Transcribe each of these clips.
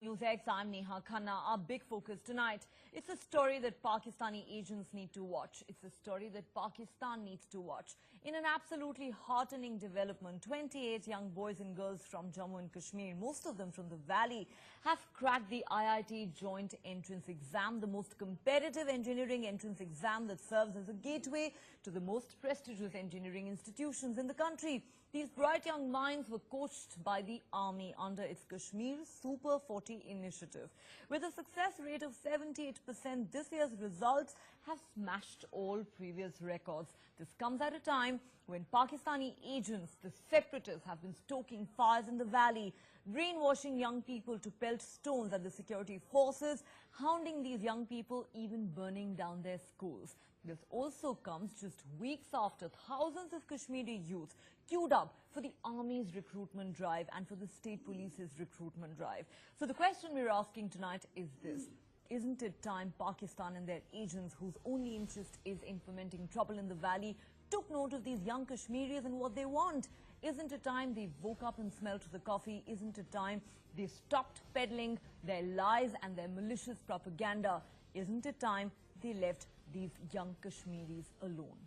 News X, I'm Neha Khanna. Our big focus tonight, it's a story that Pakistani agents need to watch. It's a story that Pakistan needs to watch. In an absolutely heartening development, 28 young boys and girls from Jammu and Kashmir, most of them from the valley, have cracked the IIT-Joint Entrance Exam, the most competitive engineering entrance exam that serves as a gateway to the most prestigious engineering institutions in the country. These bright young minds were coached by the army under its Kashmir Super-40 initiative. With a success rate of 78%, this year's results have smashed all previous records. This comes at a time when Pakistani agents, the separatists, have been stoking fires in the valley, brainwashing young people to pelt stones at the security forces, hounding these young people, even burning down their schools. This also comes just weeks after thousands of Kashmiri youth queued up for the army's recruitment drive and for the state police's recruitment drive. So the question we're asking tonight is this: isn't it time Pakistan and their agents, whose only interest is in fomenting trouble in the valley, took note of these young Kashmiris and what they want? Isn't it time they woke up and smelled the coffee? Isn't it time they stopped peddling their lies and their malicious propaganda? Isn't it time they left these young Kashmiris alone?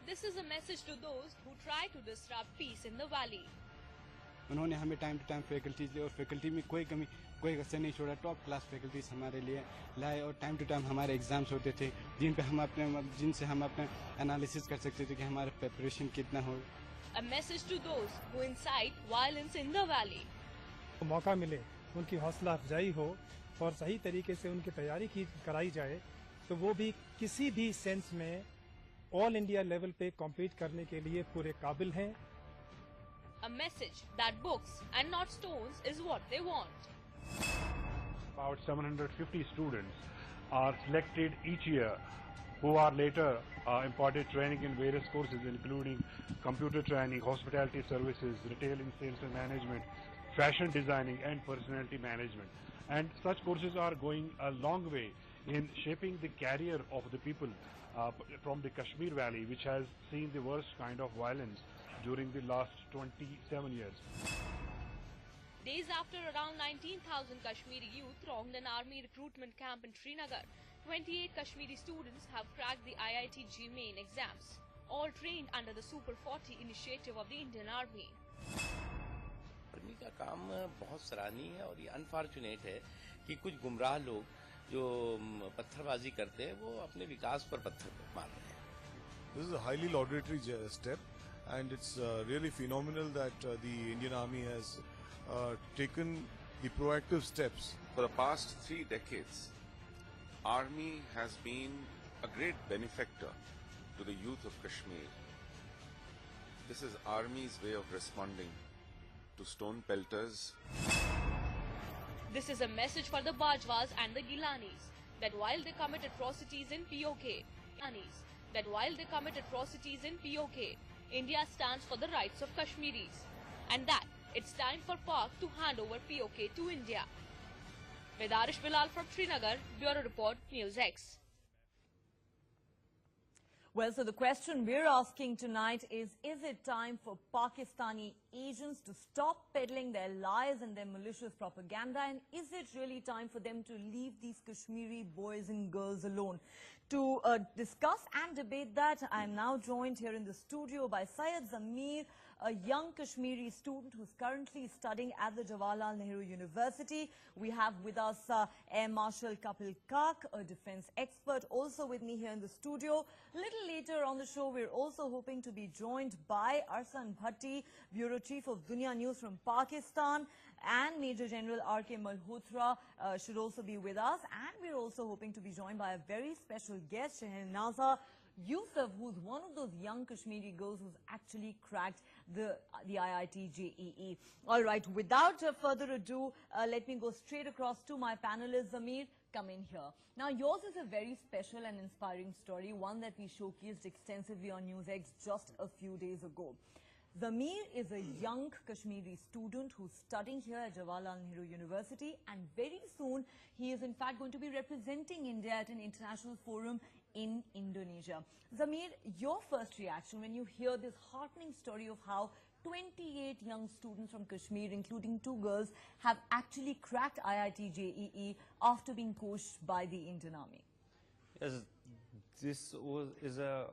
This is a message to those who try to disrupt peace in the valley. उन्होंने हमें time to time faculties दी और faculty में कोई कमी कोई कसर नहीं छोड़ा। टॉप क्लास फैकल्टीज हमारे लिए लाए और टाइम टू टाइम हमारे एग्जाम्स होते थे जिनसे हम अपने एनालिसिस कर सकते थे कि हमारा प्रिपरेशन कितना हो। A message to those who incite violence in the valley. मौका मिले, उनकी हौसला अफजाई हो और सही तरीके से उनकी तैयारी कराई जाए तो वो भी किसी भी सेंस में ऑल इंडिया लेवल पे कॉम्पीट करने के लिए पूरे काबिल हैं। A message that books and not stones is what they want. About 750 students are selected each year who are later imparted training in various courses including computer training, hospitality services, retail and sales and management, fashion designing and personality management. And such courses are going a long way in shaping the career of the people from the Kashmir Valley, which has seen the worst kind of violence during the last 27 years. Days after around 19,000 Kashmiri youth thronged an army recruitment camp in Srinagar, 28 Kashmiri students have cracked the IIT-JEE main exams, all trained under the Super-40 initiative of the Indian Army. Army का काम बहुत सराहनीय है और ये unfortunate है कि कुछ गुमराह लोग जो पत्थरबाजी करते हैं वो अपने विकास पर पत्थर मार रहे हैं। This is a highly laudatory step, and it's really phenomenal that the Indian Army has taken the proactive steps. For the past 3 decades, Army has been a great benefactor to the youth of Kashmir. This is Army's way of responding to stone pelters. This is a message for the Bajwas and the Gilanis that while they commit atrocities in POK, India stands for the rights of Kashmiris, and that it's time for Pak to hand over POK to India. Vedarish Bilal from Srinagar, Bureau Report, News X. Well, so the question we're asking tonight is it time for Pakistani agents to stop peddling their lies and their malicious propaganda? And is it really time for them to leave these Kashmiri boys and girls alone? To discuss and debate that, I'm now joined here in the studio by Syed Zamir, a young Kashmiri student who's currently studying at the Jawaharlal Nehru University. We have with us Air Marshal Kapil Kak, a defense expert, also with me here in the studio. A little later on the show, we're also hoping to be joined by Arsan Bhatti, Bureau Chief of Dunya News from Pakistan, and Major General R.K. Malhotra should also be with us. And we're also hoping to be joined by a very special guest, Shehnaza Yusuf, who's one of those young Kashmiri girls who's actually cracked the IIT-JEE. All right, without further ado, let me go straight across to my panelists. Zamir, come in here. Now, yours is a very special and inspiring story, one that we showcased extensively on NewsX just a few days ago. Zamir is a young Kashmiri student who's studying here at Jawaharlal Nehru University, and very soon he is in fact going to be representing India at an international forum in Indonesia. Zamir, your first reaction when you hear this heartening story of how 28 young students from Kashmir, including 2 girls, have actually cracked IIT-JEE after being coached by the Indian Army? Yes, this is a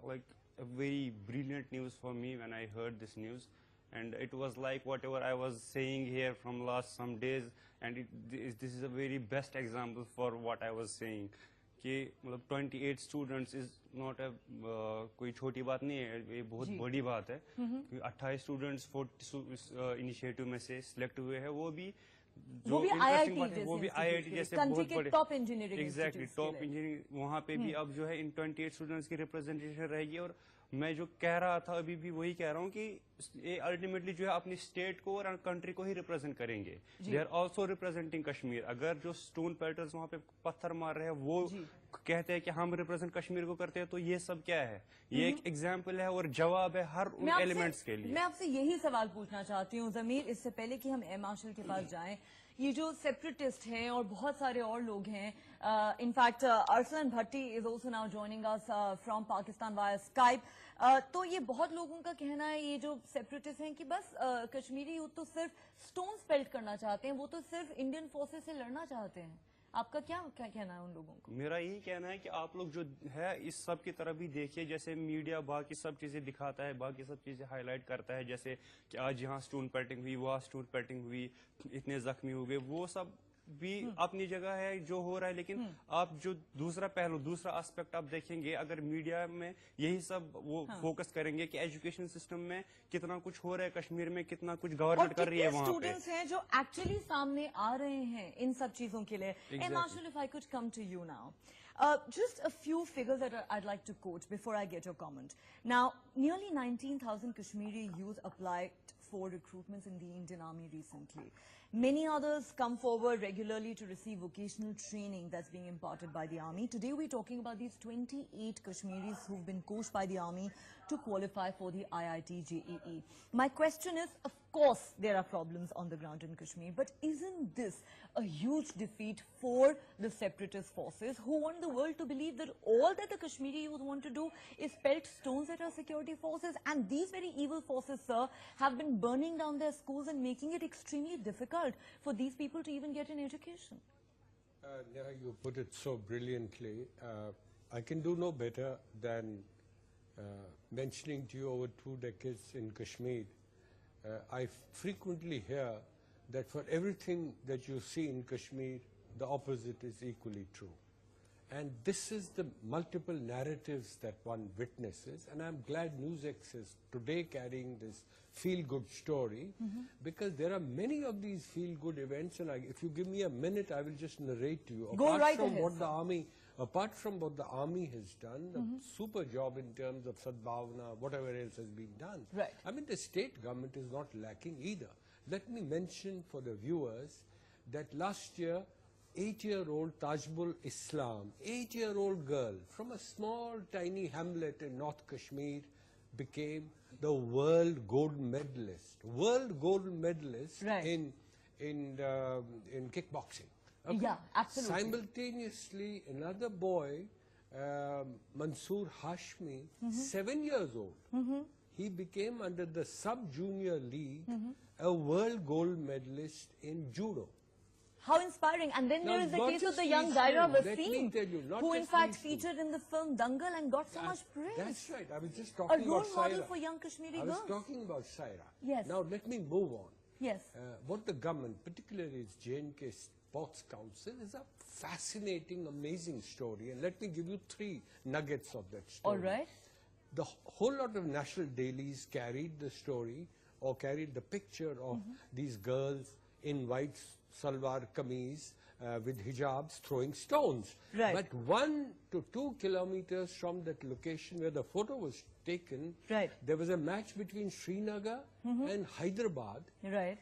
very brilliant news for me when I heard this news, and it was like whatever I was saying here from last some days, and this is a very best example for what I was saying. कि 28 students is not a कोई छोटी बात नहीं है, ये बहुत बड़ी बात है. 28 students 40 initiative में से select हुए हैं, वो भी IIT जैसे बहुत बड़े top engineering exactly top engineering वहाँ पे भी अब जो है इन 28 स्टूडेंट्स की रिप्रेजेंटेशन रहेगी. और मैं जो कह रहा था अभी भी वही कह रहा हूँ कि ये अल्टीमेटली जो है अपनी स्टेट को और कंट्री को ही रिप्रेजेंट करेंगे. They are also representing Kashmir. अगर जो स्टोन पेल्टर्स वहाँ पे पत्थर मार रहे हैं वो कहते हैं कि हम रिप्रेजेंट कश्मीर को करते हैं, तो ये सब क्या है? ये एक एग्जाम्पल है और जवाब है हर उन एलिमेंट्स के लिए. मैं आपसे यही सवाल पूछना चाहती हूँ जमीर, इससे पहले कि हम एम मार्शल के पास जाएं. ये जो सेपरेटिस्ट हैं और बहुत सारे और लोग हैं, in fact Arsalan Bhatti is also now joining us from Pakistan via Skype. तो ये बहुत लोगों का कहना है, ये जो सेपरेटिस्ट हैं, कि बस कश्मीरी यूथ तो सिर्फ स्टोन पेल्ट करना चाहते हैं, वो तो सिर्फ इंडियन फोर्सेस से लड़ना चाहते हैं. आपका क्या कहना है उन लोगों को? मेरा यही कहना है कि आप लोग जो है इस सब की तरफ भी देखिए. जैसे मीडिया बाकी सब चीजें दिखाता है, बाकी सब चीजें हाईलाइट करता है, जैसे कि आज यहाँ स्टोन पेल्टिंग हुई, वहाँ स्टोन पेल्टिंग हुई, इतने जख्मी हो गए, वो सब भी अपनी जगह है जो हो रहा है. लेकिन आप जो दूसरा पहलू, दूसरा एस्पेक्ट आप देखेंगे, अगर मीडिया में यही सब वो फोकस करेंगे कि एजुकेशन सिस्टम में कितना कुछ हो रहा है, कश्मीर में कितना कुछ गवर्नमेंट कर रही है, वहाँ पे स्टूडेंट्स हैं जो एक्चुअली सामने आ रहे हैं इन सब चीजों के लिए. Marshall, if I could come to you now. Just a few figures that I'd like to quote before I get your comment. Now, nearly 19,000 Kashmiri youth applied for recruitments in the Indian Army recently. Many others come forward regularly to receive vocational training that's being imparted by the Army. Today we're talking about these 28 Kashmiris who've been coached by the Army to qualify for the IIT-JEE. My question is, of course there are problems on the ground in Kashmir, but isn't this a huge defeat for the separatist forces who want the world to believe that all that the Kashmiri youth want to do is pelt stones at our security forces? And these very evil forces, sir, have been burning down their schools and making it extremely difficult for these people to even get an education. Neha, you put it so brilliantly. I can do no better than mentioning to you over 2 decades in Kashmir. I frequently hear that for everything that you see in Kashmir, the opposite is equally true. And this is the multiple narratives that one witnesses, and I'm glad NewsX is today carrying this feel-good story, because there are many of these feel-good events, and if you give me a minute, I will just narrate to you. Apart from what the army has done, a super job in terms of sadbhavana, whatever else has been done. Right. I mean, the state government is not lacking either. Let me mention for the viewers that last year, 8-year-old Tajbul Islam, 8-year-old girl from a small tiny hamlet in North Kashmir, became the world gold medalist. World gold medalist in kickboxing. Okay. Yeah, absolutely. Simultaneously, another boy, Mansoor Hashmi, 7 years old, he became under the sub-junior league a world gold medalist in judo. How inspiring. And then there is the case of the young Daira Wasim, who in fact featured in the film Dangal and got so much praise. That's right. I was just talking about Saira. A role model for young Kashmiri girls. I was talking about Saira. Yes. Now let me move on. Yes. What the government, particularly its J&K Sports Council, is a fascinating, amazing story. And let me give you 3 nuggets of that story. All right. The whole lot of national dailies carried the story or carried the picture of these girls in white salwar kameez with hijabs throwing stones. Right. But 1 to 2 kilometers from that location where the photo was taken, there was a match between Srinagar and Hyderabad,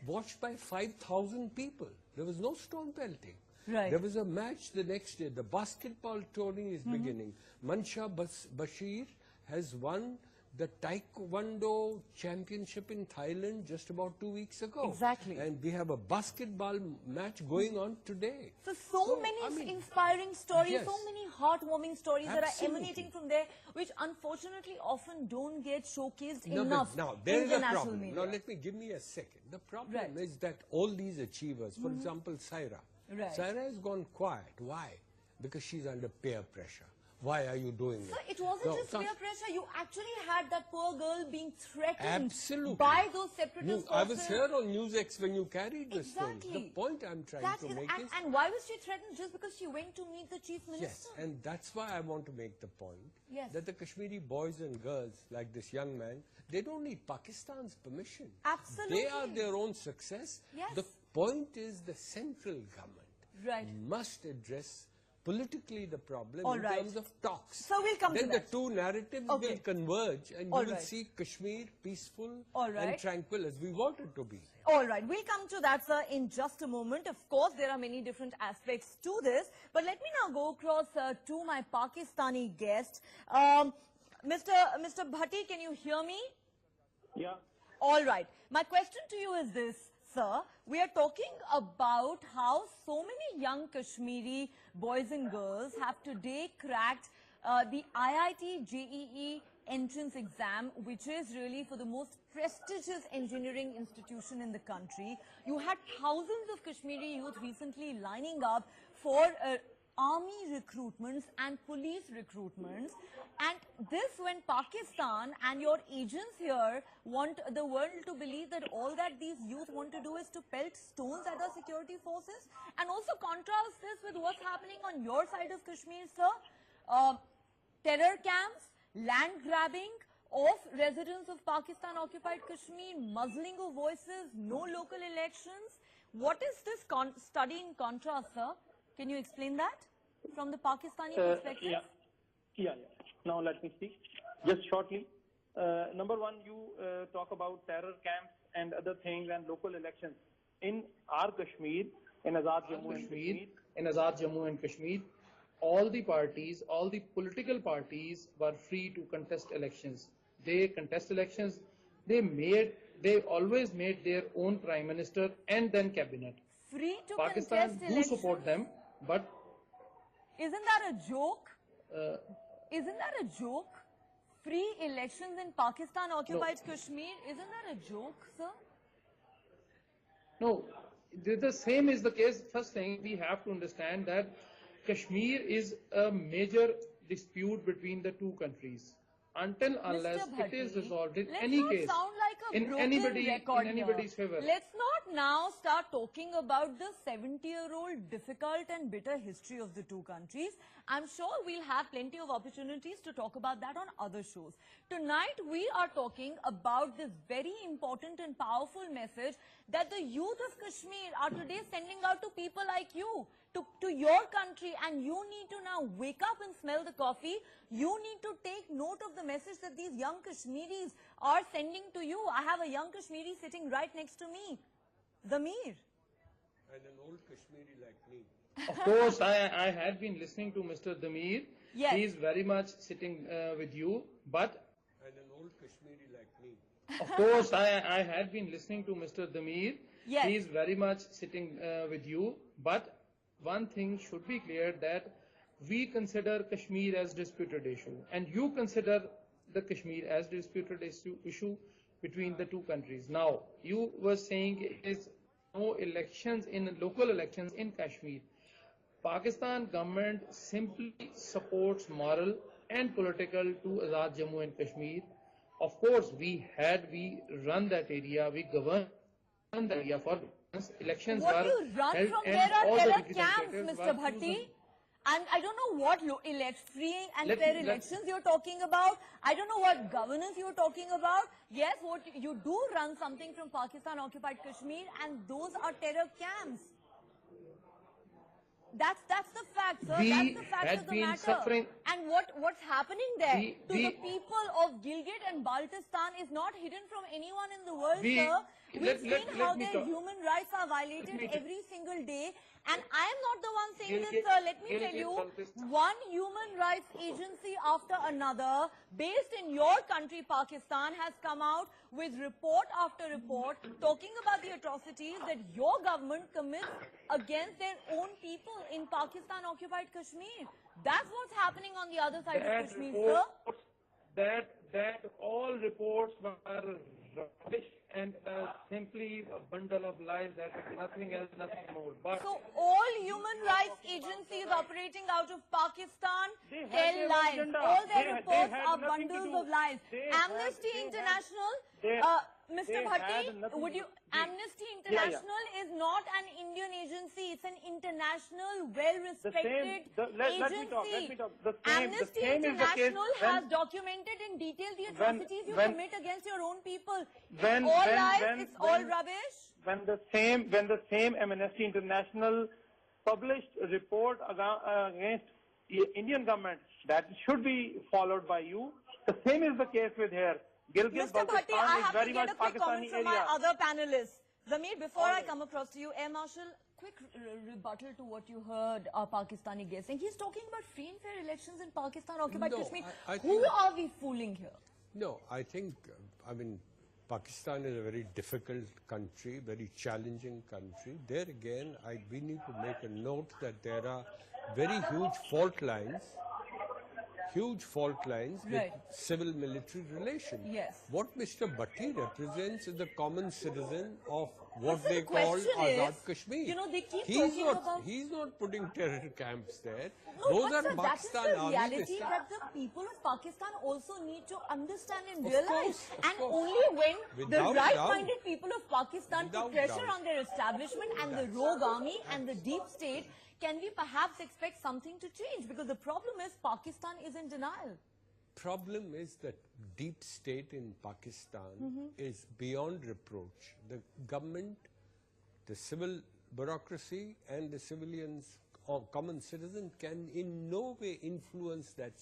watched by 5,000 people. There was no stone pelting. There was a match the next day. The basketball tournament is beginning. Mansha Bashir has won the Taekwondo championship in Thailand just about 2 weeks ago. Exactly. And we have a basketball match going on today. So many inspiring stories, yes. so many heartwarming stories that are Absolutely. emanating from there, which unfortunately often don't get showcased No, enough but now there in is the a national problem. media. Now give me a second. The problem Right. is that all these achievers, for example, Saira. Right. Saira has gone quiet. Why? Because she's under peer pressure. Why are you doing So it? it wasn't just peer pressure, you actually had that poor girl being threatened Absolutely. by those separatist I was forces. here on NewsX when you carried this story. Exactly. The point I'm trying That to is- make is... and why was she threatened? Just because she went to meet the chief minister? Yes, and that's why I want to make the point Yes. that the Kashmiri boys and girls, like this young man, they don't need Pakistan's permission. Absolutely. They are their own success. Yes. The point is the central government Right. must address politically the problem All in right. terms of talks. So we'll come then to the that. two narratives Okay. will converge and All you will right. see Kashmir peaceful All and right. tranquil as we want it to be. All right, we'll come to that, sir, in just a moment. Of course, there are many different aspects to this. But let me now go across to my Pakistani guest. Mr. Bhatti, can you hear me? Yeah. All right. My question to you is this, sir. We are talking about how so many young Kashmiri boys and girls have today cracked the IIT-JEE entrance exam, which is really for the most prestigious engineering institution in the country. You had thousands of Kashmiri youth recently lining up for army recruitments and police recruitments, and this when Pakistan and your agents here want the world to believe that all that these youth want to do is to pelt stones at our security forces, and also contrast this with what's happening on your side of Kashmir, sir. Terror camps, land grabbing of residents of Pakistan-occupied Kashmir, muzzling of voices, no local elections. What is this study in contrast, sir? Can you explain that from the Pakistani perspective? Yeah. Now let me speak. Just shortly. Number one, you talk about terror camps and other things and local elections. In our Kashmir, in Azad Jammu and Kashmir, all the parties, all the political parties were free to contest elections. They contest elections. They always made their own prime minister and then cabinet. Free to Pakistan contest do elections? support them, but Isn't that a joke? Isn't that a joke? Free elections in Pakistan-occupied Kashmir, isn't that a joke, sir? no, the same is the case. First thing, we have to understand that Kashmir is a major dispute between the two countries. Until unless it is resolved in any case, Sound like a in broken anybody's here. favor. Let's not now start talking about the 70-year-old difficult and bitter history of the two countries. I'm sure we'll have plenty of opportunities to talk about that on other shows. Tonight, we are talking about this very important and powerful message that the youth of Kashmir are today sending out to people like you, to your country, and you need to now wake up and smell the coffee. You need to take note of the message that these young Kashmiris are sending to you. I have a young Kashmiri sitting right next to me, Zamir. And an old Kashmiri like me. Of course, I had been listening to Mr. Damir. Yes. He is very much sitting with you, but And an old Kashmiri like me. of course, I had been listening to Mr. Damir. Yes. He is very much sitting with you, but one thing should be clear, that we consider Kashmir as disputed issue, and you consider the Kashmir as disputed issue between the two countries. Now, you were saying it is no elections in local elections in Kashmir. Pakistan government simply supports moral and political to Azad Jammu and Kashmir. Of course, we run that area, we govern that area for elections. What were you run held from and there are all the terror camps, representatives Mr. were Bhatti. chosen. And I don't know what free and Let- fair let- elections you're talking about. I don't know what governance you're talking about. Yes, what you do run something from Pakistan-occupied Kashmir, and those are terror camps. That's the fact, sir. We That's the fact had of the been matter. suffering- And what's happening there to the people of Gilgit and Baltistan is not hidden from anyone in the world, sir. We've seen how their human rights are violated every single day. And I am not the one saying this, sir. Let me tell you, one human rights agency after another, based in your country, Pakistan, has come out with report after report talking about the atrocities that your government commits against their own people in Pakistan-occupied Kashmir. That's what's happening on the other side of Kashmir, sir. That all reports were rubbish and simply a bundle of lies. That is nothing else, nothing more. But so all human rights agencies operating out of Pakistan tell lies. All their reports are bundles of lies. Amnesty International, Mr. Bhatti, would you? Amnesty International is not an Indian agency. It's an international, well-respected agency. Amnesty International has documented in detail the atrocities you commit against your own people. It's all lies. It's all rubbish. When the same Amnesty International published a report against Indian government, that should be followed by you. The same is the case with here. Mr. Bhatti, I have to get a quick comment from my other panelists. Zamir, before I come across to you, Air Marshal, quick rebuttal to what you heard our Pakistani guest saying. He's talking about free and fair elections in Pakistan-occupied Kashmir. Who are we fooling here? No, I think, Pakistan is a very difficult country, very challenging country. There again, we need to make a note that there are very huge fault lines with civil-military relations. Yes. What Mr. Bhatti represents is the common citizen of what they call Azad Kashmir. You know, they keep talking about... He's not putting terror camps there. No, Those are that is Pakistan the reality that the people of Pakistan also need to understand and realize. And only when the right-minded people of Pakistan put pressure on their establishment and the rogue army and the deep state, can we perhaps expect something to change? Because the problem is Pakistan is in denial. Problem is that deep state in Pakistan is beyond reproach. The government, the civil bureaucracy and the civilians or common citizen can in no way influence that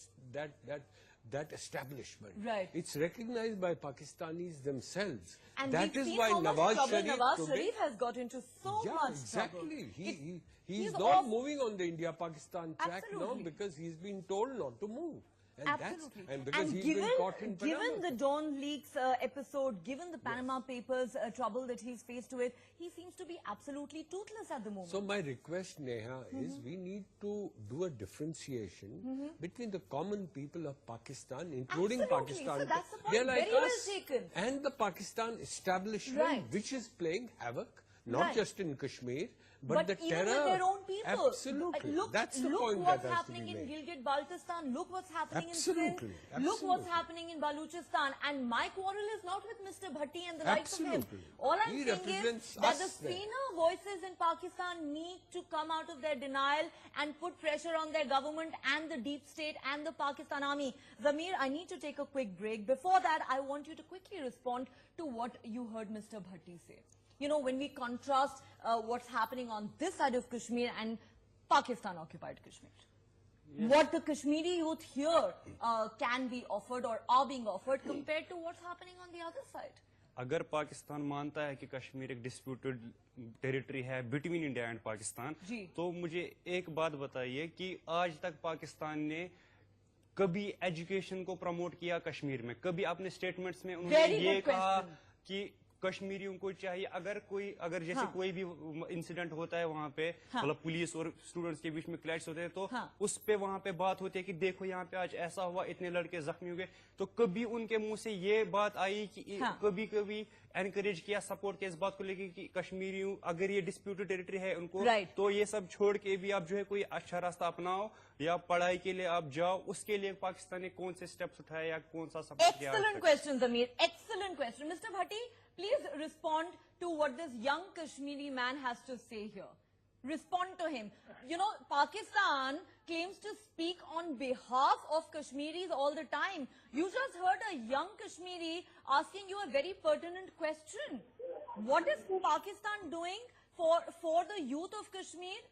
establishment. Right. It's recognized by Pakistanis themselves. And that is seen why how Nawaz much Sharif Nawaz Sharif has got into so much exactly. trouble. He's not moving on the India-Pakistan track now because he's been told not to move. And Absolutely. And because he's been caught in Panama. Given the Dawn Leaks episode, given the Panama Papers trouble that he's faced with, he seems to be absolutely toothless at the moment. So my request, Neha, is we need to do a differentiation between the common people of Pakistan, including Pakistan. So that's the point. Very well taken. And the Pakistan establishment, which is playing havoc, not just in Kashmir, but the even terror. With their own people. Absolutely. That's the point what's happening in Gilgit-Baltistan. Look what's happening in Sindh. Look what's happening in Baluchistan. And my quarrel is not with Mr. Bhatti and the likes of him. All I'm saying is that the senior voices in Pakistan need to come out of their denial and put pressure on their government and the deep state and the Pakistan army. Zamir, I need to take a quick break. Before that, I want you to quickly respond to what you heard Mr. Bhatti say. You know, when we contrast what's happening on this side of Kashmir and Pakistan-occupied Kashmir. Yes. What the Kashmiri youth here can be offered or are being offered compared to what's happening on the other side. अगर पाकिस्तान मानता है कि कश्मीर एक disputed territory है between India and Pakistan, तो मुझे एक बात बताइए कि आज तक पाकिस्तान ने कभी एजुकेशन को प्रमोट किया कश्मीर में? कभी अपने स्टेटमेंट्स में उन्होंने ये कहा कि कश्मीरियों को चाहिए अगर जैसे कोई भी इंसिडेंट होता है वहाँ पे मतलब पुलिस और स्टूडेंट्स के बीच में क्लैश होते हैं तो उस पे वहाँ पे बात होती है कि देखो यहाँ पे आज ऐसा हुआ, इतने लड़के जख्मी हुए, तो कभी उनके मुंह से ये बात आई कि कभी एनकरेज किया, सपोर्ट किया इस बात को लेके कि कश्मीरियों अगर ये डिस्प्यूटेड टेरिटरी है उनको तो ये सब छोड़ के भी आप जो है कोई अच्छा रास्ता अपनाओ या पढ़ाई के लिए आप जाओ, उसके लिए पाकिस्तान ने कौन से स्टेप्स उठाए या कौन सा सपोर्ट किया? Excellent question, Zamir. Excellent question. Mr. Bhatti, please respond to what this young Kashmiri man has to say here. Respond to him. You know, Pakistan claims to speak on behalf of Kashmiris all the time. You just heard a young Kashmiri asking you a very pertinent question. What is Pakistan doing for the youth of Kashmir,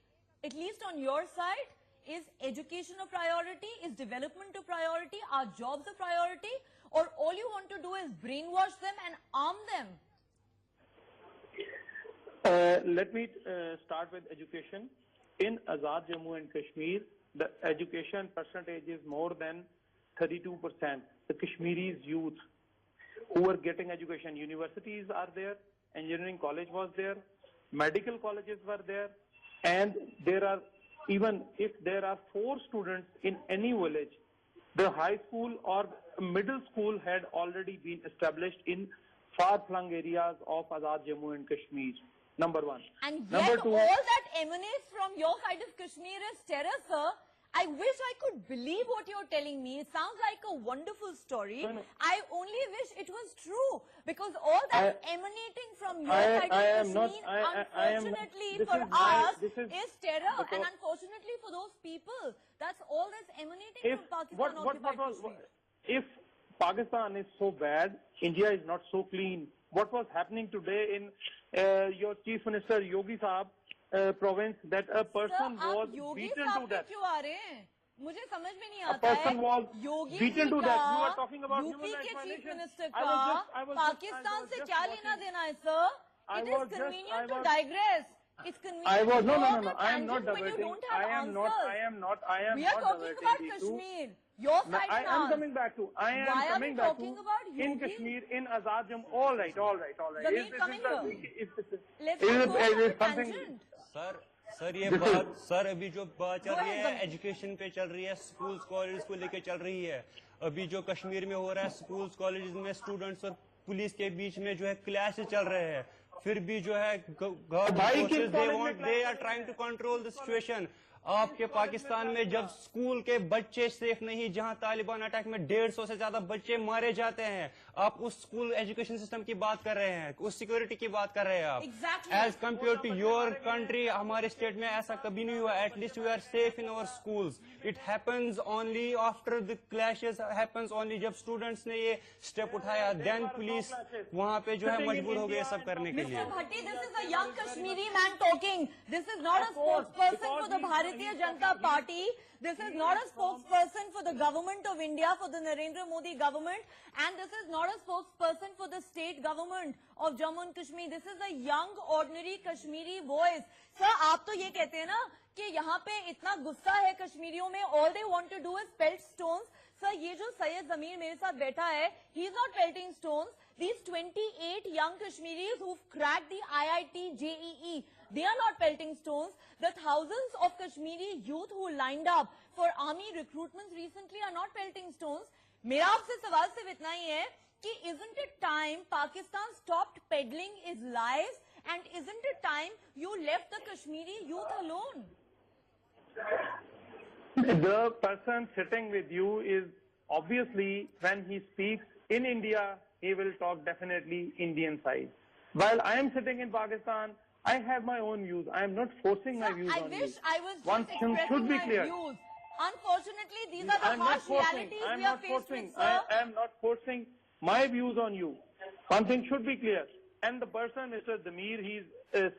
at least on your side? Is education a priority? Is development a priority? Are jobs a priority? Or all you want to do is brainwash them and arm them? Let me start with education. In Azad Jammu and Kashmir, the education percentage is more than 32%. The Kashmiris youth who are getting education, universities are there, engineering college was there, medical colleges were there, and there are, even if there are 4 students in any village, the high school or middle school had already been established in far-flung areas of Azad Jammu and Kashmir. Number 1. And yet Number 2, all that emanates from your side of Kashmir is terror, sir. I wish I could believe what you're telling me. It sounds like a wonderful story. No. I only wish it was true, because all that emanating from your side of Kashmir, unfortunately for us, is terror, and unfortunately for those people, that's all that's emanating from Pakistan-occupied Kashmir. If Pakistan is so bad, India is not so clean. What was happening today in your Chief Minister Yogi Saab province, that a person was beaten to death. मुझे समझ में नहीं A आता person है was Yogi beaten ji to death. You का are talking about UP human rights के chief violation. Minister I का was Pakistan just से क्या लेना watching. देना है, sir? I It was is just- convenient I to was- digress. It's convenient I was to no. go on a I am not tangent when you diverting. don't have I am answers. not. We are talking diverting about the issue. Kashmir. Your No, side I am now. coming back to. I am Why are coming we back talking to about in Yogi? Kashmir, in Azad Jammu. All right. Zameen, come in here. Let's Is not it- go is on a it something- tangent. Sir ये बात sir अभी जो बात चल रही है Go ahead. Education पे चल रही है, स्कूल्स कॉलेज को लेके चल रही है। अभी जो कश्मीर में हो रहा है, स्कूल्स कॉलेज में स्टूडेंट्स और पुलिस के बीच में जो है क्लैश चल रहे हैं, फिर भी जो है they are trying to control the situation. आपके पाकिस्तान में जब स्कूल के बच्चे सेफ नहीं, जहां तालिबान अटैक में 150 से ज्यादा बच्चे मारे जाते हैं, आप उस स्कूल एजुकेशन सिस्टम की बात कर रहे हैं, उस सिक्योरिटी की बात कर रहे हैं आप। As compared to your country, हमारे स्टेट में ऐसा कभी नहीं हुआ। At least we are safe in our schools. It happens only after the clashes, happens only जब स्टूडेंट्स ने ये स्टेप उठाया, देन पुलिस वहां पे जो है मजबूर हो गए सब करने के लिए। Mr. Bhatti, this is a young Kashmiri man talking. This is not a spokesperson for the Bharatiya Janata Party. This is not a spokesperson for the government of India, for the Narendra Modi government. And this is not a spokesperson for the state government of Jammu and Kashmir. This is a young, ordinary Kashmiri voice. Sir, आप तो ये कहते हैं ना कि यहाँ पे इतना गुस्सा है कश्मीरियों में, all they want to do is pelt stones. Sir, ये जो सैयद जमीर मेरे साथ बैठा है, he is not pelting stones. These 28 young Kashmiris who've cracked the IIT-JEE, they are not pelting stones. The thousands of Kashmiri youth who lined up for army recruitments recently are not pelting stones. मेरा आपसे सवाल सिर्फ इतना ही है कि isn't it time Pakistan stopped peddling its lies, and isn't it time you left the Kashmiri youth alone? The person sitting with you is obviously, when he speaks in India, he will talk definitely Indian side. While I am sitting in Pakistan, I have my own views. I am not forcing my views I on you. wish I was One just thing expressing should be my clear. views. Unfortunately, these are the I'm not harsh forcing. realities I'm we are not faced forcing. with, sir. I am not forcing my views on you. One thing should be clear. And the person, Mr. Damir,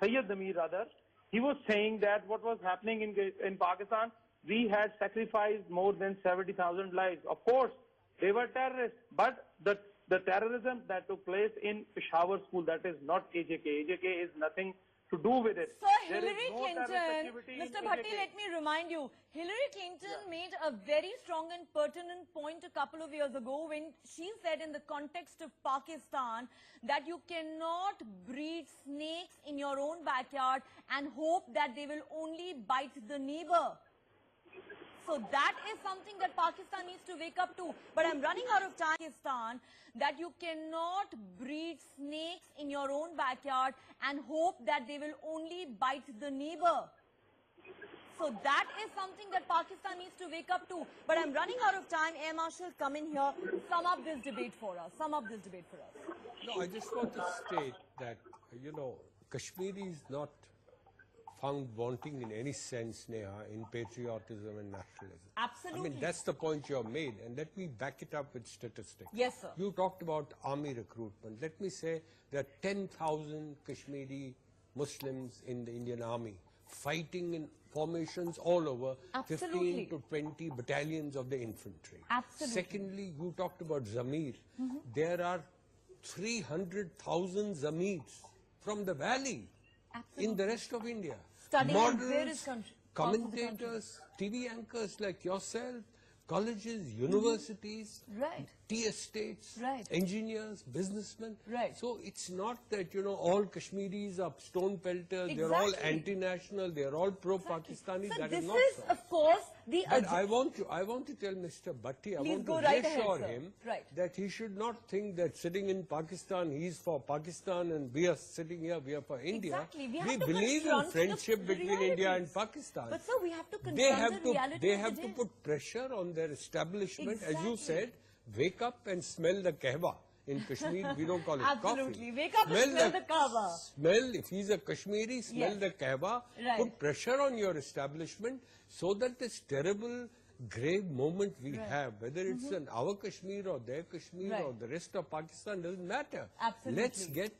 Sayyid Damir rather, he was saying that what was happening in Pakistan, we had sacrificed more than 70,000 lives. Of course, they were terrorists, but the terrorism that took place in Peshawar school, that is not AJK. AJK is nothing to do with it. Sir, There is Hillary no terrorist Clinton, activity in Mr. Bhatti, AJK. let me remind you, Hillary Clinton made a very strong and pertinent point a couple of years ago when she said in the context of Pakistan that you cannot breed snakes in your own backyard and hope that they will only bite the neighbor. So that is something that Pakistan needs to wake up to. But I'm running out of time, Pakistan, that you cannot breed snakes in your own backyard and hope that they will only bite the neighbor. So that is something that Pakistan needs to wake up to. But I'm running out of time. Air Marshal, come in here. Sum up this debate for us. Sum up this debate for us. No, I just want to state that, Kashmiri is not found wanting in any sense, Neha, in patriotism and nationalism. Absolutely. I mean, that's the point you have made, and let me back it up with statistics. Yes, sir. You talked about army recruitment. Let me say there are 10,000 Kashmiri Muslims in the Indian army fighting in formations all over, Absolutely. 15 to 20 battalions of the infantry. Absolutely. Secondly, you talked about Zamir. There are 300,000 Zamirs from the valley in the rest of India. Studying in Models, various parts of the country. commentators, TV anchors like yourself, colleges, universities, Right. tea estates, Right. engineers, businessmen. Right. So it's not that, all Kashmiris are stone pelters, they're all Exactly. anti-national, they're all pro-Pakistani. So That this is not is, so. of course, the... And I want to tell Mr. Bhatti, I Please want to go right ahead, reassure sir. him Right. that he should not think that sitting in Pakistan, he's for Pakistan and we are sitting here, we are for India. Exactly. We have We to believe in confront the friendship between India and realities. Pakistan. But sir, we have to confront They have the to, reality they of have the to day. put pressure on their establishment. As you Exactly. said, wake up and smell the kahwa. In Kashmir, we don't call it Absolutely. coffee. Wake up and smell the kahwa. Smell, if he's a Kashmiri, smell Yes. the kahwa. Right. Put pressure on your establishment so that this terrible, grave moment we have, whether it's in our Kashmir or their Kashmir Right. or the rest of Pakistan, doesn't matter. Absolutely. Let's get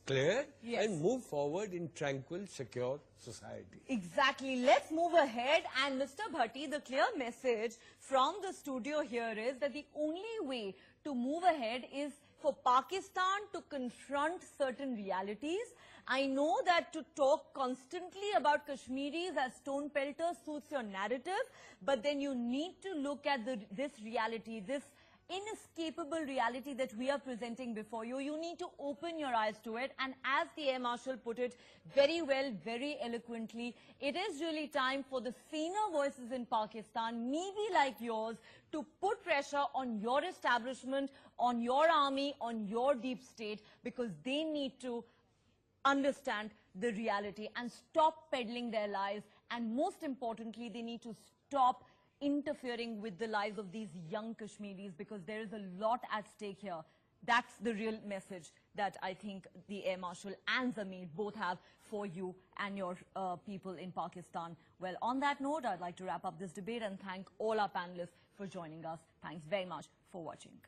clear Yes. and move forward in tranquil, secure society. Exactly. Let's move ahead. And Mr. Bhatti, the clear message from the studio here is that the only way to move ahead is for Pakistan to confront certain realities. I know that to talk constantly about Kashmiris as stone pelters suits your narrative, but then you need to look at this reality, this inescapable reality that we are presenting before you. You need to open your eyes to it. And as the Air Marshal put it very well, very eloquently, it is really time for the senior voices in Pakistan, maybe like yours, to put pressure on your establishment, on your army, on your deep state, because they need to understand the reality and stop peddling their lies. And most importantly, they need to stop interfering with the lives of these young Kashmiris, because there is a lot at stake here. That's the real message that I think the Air Marshal and Zamir both have for you and your people in Pakistan. Well, on that note, I'd like to wrap up this debate and thank all our panelists for joining us. Thanks very much for watching.